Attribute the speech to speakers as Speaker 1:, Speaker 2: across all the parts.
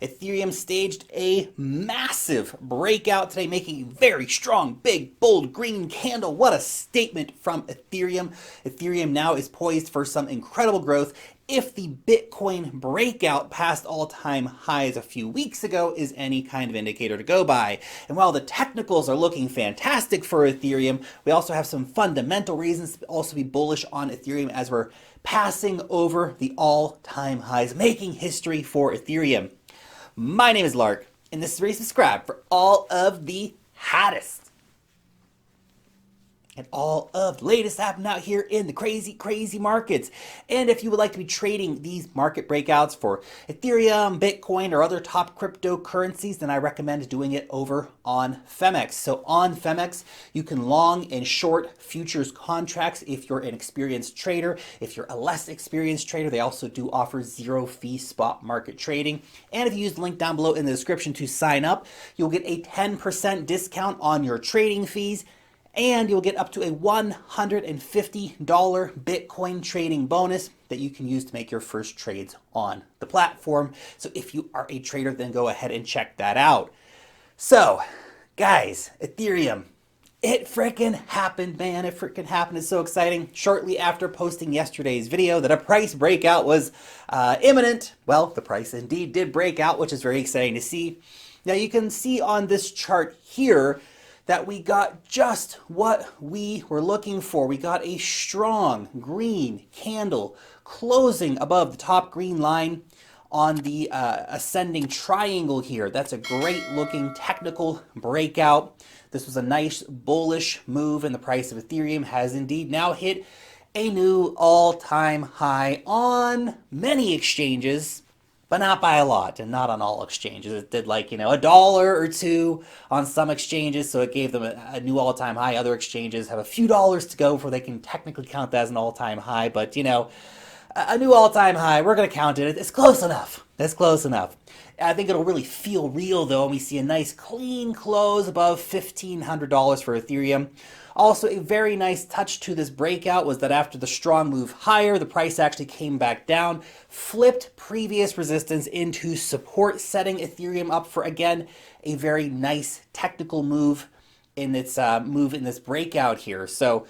Speaker 1: Ethereum staged a massive breakout today, making a very strong, big, bold green candle. What a statement from Ethereum. Ethereum now is poised for some incredible growth if the Bitcoin breakout past all-time highs a few weeks ago is any kind of indicator to go by. And while the technicals are looking fantastic for Ethereum, we also have some fundamental reasons to also be bullish on Ethereum as we're passing over the all-time highs, making history for Ethereum. My name is Lark, and this is where you subscribe for all of the hottest and all of the latest happening out here in the crazy markets. And if you would like to be trading these market breakouts for Ethereum, Bitcoin, or other top cryptocurrencies, then I recommend doing it over on Femex. So on Femex, you can long and short futures contracts if you're an experienced trader. If you're a less experienced trader, they also do offer zero fee spot market trading. And if you use the link down below in the description to sign up, you'll get a 10% discount on your trading fees. And you'll get up to a $150 Bitcoin trading bonus that you can use to make your first trades on the platform. So if you are a trader, then go ahead and check that out. So, guys, Ethereum, it frickin' happened, man. It frickin' happened. It's so exciting. Shortly after posting yesterday's video that a price breakout was imminent, well, the price indeed did break out, which is very exciting to see. Now, you can see on this chart here that we got just what we were looking for. We got a strong green candle closing above the top green line on the ascending triangle here. That's a great looking technical breakout. This was a nice bullish move, and the price of Ethereum has indeed now hit a new all-time high on many exchanges, but not by a lot, and not on all exchanges. It did like, a dollar or two on some exchanges, so it gave them a new all-time high. Other exchanges have a few dollars to go before they can technically count that as an all-time high, but, a new all-time high, we're going to count it. It's close enough. It's close enough. I think it'll really feel real, though, when we see a nice, clean close above $1,500 for Ethereum. Also, a very nice touch to this breakout was that after the strong move higher, the price actually came back down, flipped previous resistance into support, setting Ethereum up for, again, a very nice technical move in its move in this breakout here. So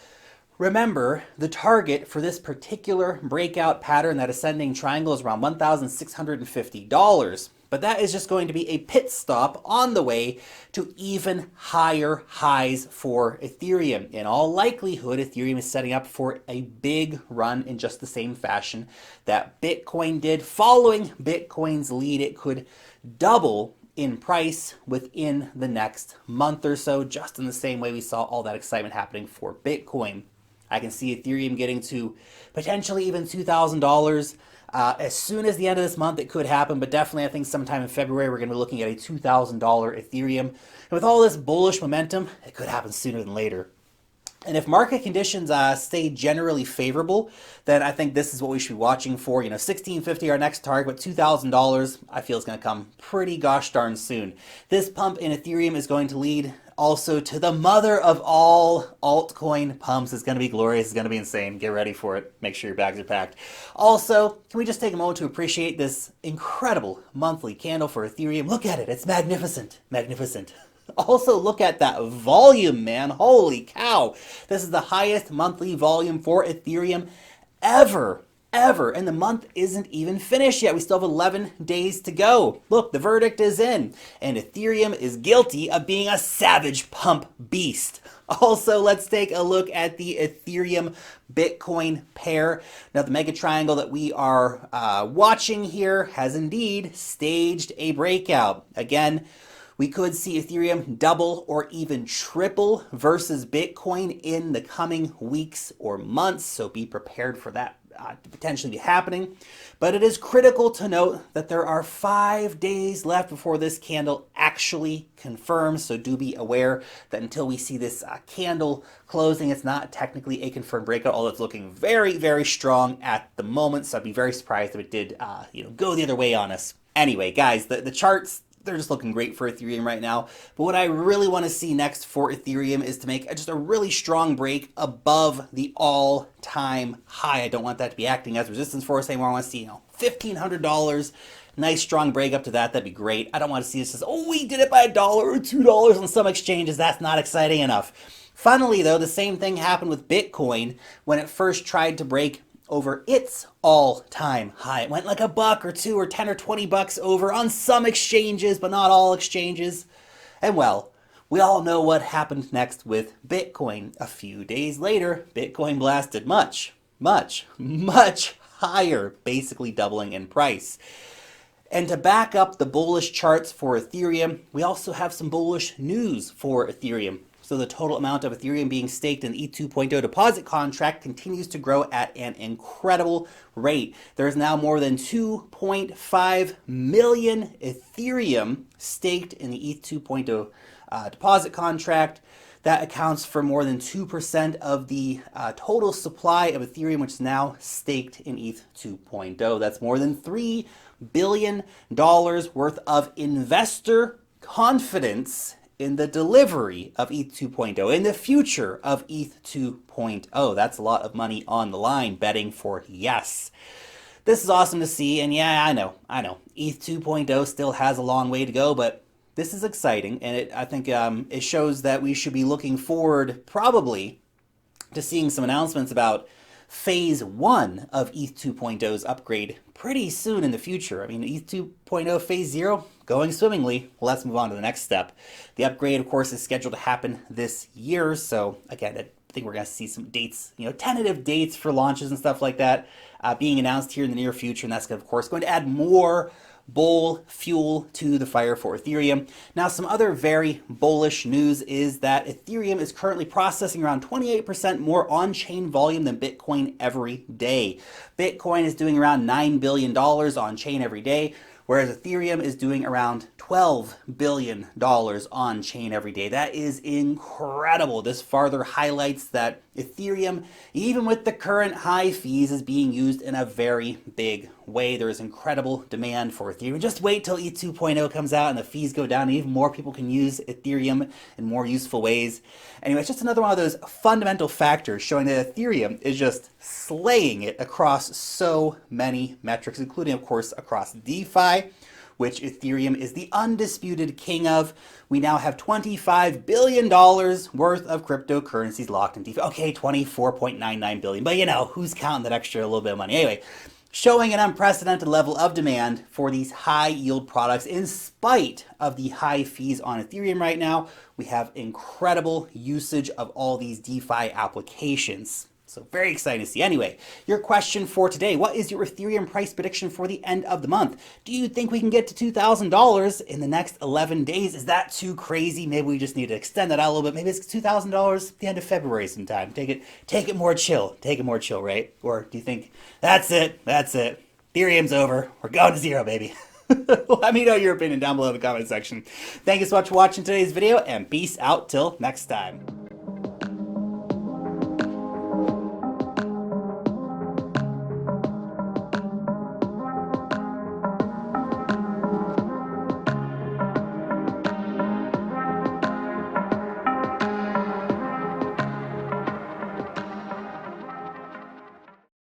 Speaker 1: remember, the target for this particular breakout pattern, that ascending triangle, is around $1,650. But that is just going to be a pit stop on the way to even higher highs for Ethereum. In all likelihood, Ethereum is setting up for a big run in just the same fashion that Bitcoin did. Following Bitcoin's lead, it could double in price within the next month or so, just in the same way we saw all that excitement happening for Bitcoin. I can see Ethereum getting to potentially even $2,000. As soon as the end of this month, it could happen, but definitely I think sometime in February we're going to be looking at a $2,000 Ethereum. And with all this bullish momentum, it could happen sooner than later. And if market conditions stay generally favorable, then I think this is what we should be watching for. $1,650 our next target, but $2,000 I feel is going to come pretty gosh darn soon. This pump in Ethereum is going to lead also to the mother of all altcoin pumps. It's going to be glorious. It's going to be insane. Get ready for it. Make sure your bags are packed. Also, can we just take a moment to appreciate this incredible monthly candle for Ethereum? Look at it. It's magnificent. Magnificent. Also, look at that volume, man. Holy cow. This is the highest monthly volume for Ethereum ever. And the month isn't even finished yet. We still have 11 days to go. Look, the verdict is in, and Ethereum is guilty of being a savage pump beast. Also, let's take a look at the Ethereum Bitcoin pair. Now, the mega triangle that we are watching here has indeed staged a breakout. Again, we could see Ethereum double or even triple versus Bitcoin in the coming weeks or months, so be prepared for that to potentially be happening. But it is critical to note that there are 5 days left before this candle actually confirms, so do be aware that until we see this candle closing, it's not technically a confirmed breakout, although it's looking very strong at the moment, so I'd be very surprised if it did go the other way on us. Anyway, guys, the charts, they're just looking great for Ethereum right now. But what I really want to see next for Ethereum is to make just a really strong break above the all-time high. I don't want that to be acting as resistance for us anymore. I want to see, $1,500 Nice strong break up to that. That'd be great. I don't want to see this as, oh, we did it by $1 or $2 on some exchanges. That's not exciting enough. Funnily, though, the same thing happened with Bitcoin when it first tried to break over its all-time high. It went like $1 or $2 or 10 or 20 bucks over on some exchanges, but not all exchanges. And well, we all know what happened next with Bitcoin. A few days later, Bitcoin blasted much higher, basically doubling in price. And to back up the bullish charts for Ethereum, we also have some bullish news for Ethereum. So the total amount of Ethereum being staked in the ETH 2.0 deposit contract continues to grow at an incredible rate. There is now more than 2.5 million Ethereum staked in the ETH 2.0 deposit contract. That accounts for more than 2% of the total supply of Ethereum, which is now staked in ETH 2.0. That's more than $3 billion worth of investor confidence in the delivery of ETH 2.0, in the future of ETH 2.0. That's a lot of money on the line betting for yes. This is awesome to see, and yeah, I know. ETH 2.0 still has a long way to go, but this is exciting, and I think it shows that we should be looking forward probably to seeing some announcements about phase 1 of ETH 2.0's upgrade pretty soon in the future. I mean, ETH 2.0 phase 0 going swimmingly. Well, let's move on to the next step. The upgrade, of course, is scheduled to happen this year. So again, I think we're going to see some dates, tentative dates for launches and stuff like that being announced here in the near future. And that's, of course, going to add more bull fuel to the fire for Ethereum. Now, some other very bullish news is that Ethereum is currently processing around 28% more on-chain volume than Bitcoin every day. Bitcoin is doing around $9 billion on-chain every day, whereas Ethereum is doing around $12 billion on-chain every day. That is incredible. This farther highlights that Ethereum, even with the current high fees, is being used in a very big way. There is incredible demand for Ethereum. Just wait till ETH 2.0 comes out and the fees go down and even more people can use Ethereum in more useful ways. Anyway, it's just another one of those fundamental factors showing that Ethereum is just slaying it across so many metrics, including, of course, across DeFi, which Ethereum is the undisputed king of. We now have $25 billion worth of cryptocurrencies locked in DeFi. Okay, 24.99 billion, but who's counting that extra little bit of money? Anyway, showing an unprecedented level of demand for these high yield products in spite of the high fees on Ethereum right now. We have incredible usage of all these DeFi applications. So very exciting to see. Anyway, your question for today: what is your Ethereum price prediction for the end of the month? Do you think we can get to $2,000 in the next 11 days? Is that too crazy? Maybe we just need to extend that out a little bit. Maybe it's $2,000 at the end of February sometime. Take it more chill. Take it more chill, right? Or do you think that's it? Ethereum's over. We're going to zero, baby. Let me know your opinion down below in the comment section. Thank you so much for watching today's video, and peace out till next time.